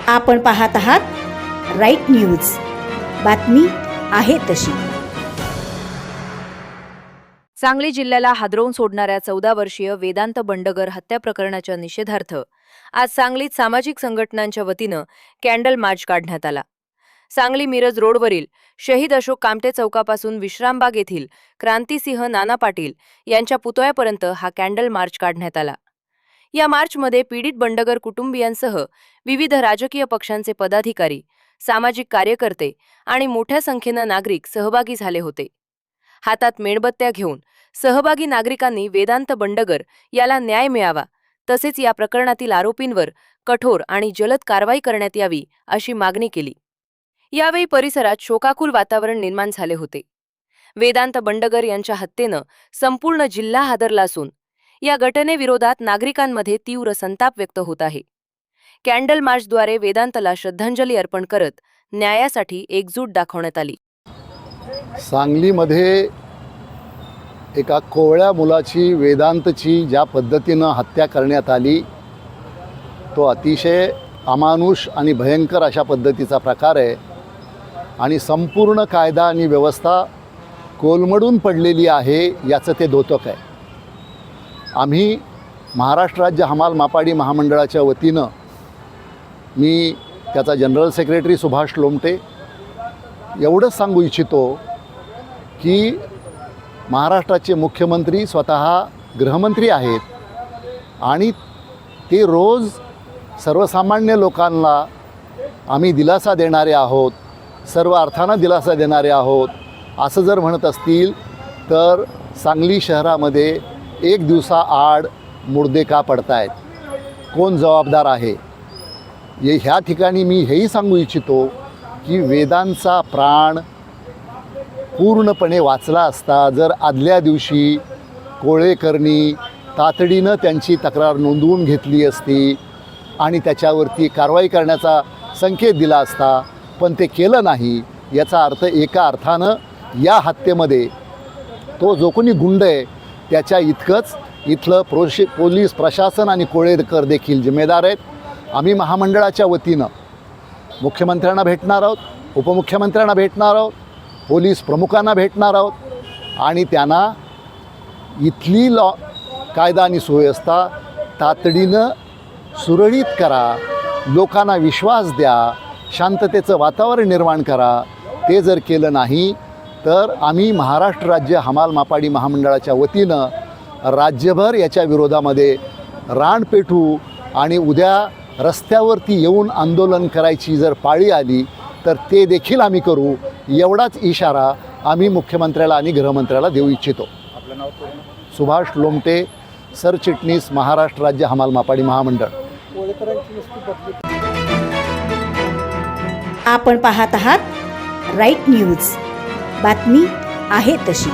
आपण पाहत आहात राईट न्यूज, बातमी आहे तशी। सांगली जिल्ह्याला हादरवून सोडणाऱ्या 14 वर्षीय वेदांत बंडगर हत्या प्रकरणाच्या निषेधार्थ आज सांगलीत सामाजिक संघटनांच्या वतीनं कॅन्डल मार्च काढण्यात आला। सांगली मिरज रोडवरील शहीद अशोक कामटे चौकापासून विश्रामबाग येथील क्रांतिसिंह नाना पाटील यांच्या पुतळ्यापर्यंत हा कॅन्डल मार्च काढण्यात आला। या मार्चमध्ये पीडित बंडगर कुटुंबियांसह विविध राजकीय पक्षांचे पदाधिकारी, सामाजिक कार्यकर्ते आणि मोठ्या संख्येनं नागरिक सहभागी झाले होते। हातात मेणबत्त्या घेऊन सहभागी नागरिकांनी वेदांत बंडगर याला न्याय मिळावा तसेच या प्रकरणातील आरोपींवर कठोर आणि जलद कारवाई करण्यात यावी अशी मागणी केली। यावेळी परिसरात शोकाकुल वातावरण निर्माण झाले होते। वेदांत बंडगर यांच्या हत्येनं संपूर्ण जिल्हा हादरला असून या घटनेविरोधात नागरिकांमध्ये तीव्र संताप व्यक्त होत आहे। कॅन्डल मार्चद्वारे वेदांतला श्रद्धांजली अर्पण करत न्यायासाठी एकजूट दाखवण्यात आली। सांगलीमध्ये एका कोवळ्या मुलाची, वेदांतची ज्या पद्धतीनं हत्या करण्यात आली तो अतिशय अमानुष आणि भयंकर अशा पद्धतीचा प्रकार आहे आणि संपूर्ण कायदा आणि व्यवस्था कोलमडून पडलेली आहे याचं ते द्योतक आहे। आम्ही महाराष्ट्र राज्य हमाल मापाडी महामंडळाच्या वतीनं मी त्याचा जनरल सेक्रेटरी सुभाष लोमटे एवढंच सांगू इच्छितो की महाराष्ट्राचे मुख्यमंत्री स्वतः गृहमंत्री आहेत आणि ते रोज सर्वसामान्य लोकांना आम्ही दिलासा देणारे आहोत, सर्व अर्थानं दिलासा देणारे आहोत असं जर म्हणत असतील तर सांगली शहरामध्ये एक दिवसाआड मुर्दे का पडतायत, कोण जबाबदार आहे? ह्या ठिकाणी मी हेही सांगू इच्छितो की वेदांचा प्राण पूर्णपणे वाचला असता जर आदल्या दिवशी कोळेकरनी तातडीनं त्यांची तक्रार नोंदवून घेतली असती आणि त्याच्यावरती कारवाई करण्याचा संकेत दिला असता, पण ते केलं नाही। याचा अर्थ एका अर्थानं या हत्येमध्ये तो जो कोणी गुंड आहे त्याच्या इतकंच इथलं पोलीस प्रशासन आणि कोळेकर देखील जिम्मेदार आहेत। आम्ही महामंडळाच्या वतीनं मुख्यमंत्र्यांना भेटणार आहोत, उपमुख्यमंत्र्यांना भेटणार आहोत, पोलीस प्रमुखांना भेटणार आहोत आणि त्यांना इथली कायदा आणि सुव्यवस्था तातडीनं सुरळीत करा, लोकांना विश्वास द्या, शांततेचं वातावरण निर्माण करा। ते जर केलं नाही तर आम्ही महाराष्ट्र राज्य हमाल मापाडी महामंडळाच्या वतीनं राज्यभर याच्या विरोधामध्ये रान पेटू आणि उद्या रस्त्यावरती येऊन आंदोलन करायची जर पाळी आली तर ते देखील आम्ही करू। एवढाच इशारा आम्ही मुख्यमंत्र्याला आणि गृहमंत्र्याला देऊ इच्छितो। आपलं नाव पूर्ण? सुभाष लोमटे, सरचिटणीस, महाराष्ट्र राज्य हमाल मापाडी महामंडळ। आपण पाहत आहात राईट न्यूज, बातमी आहे तशी।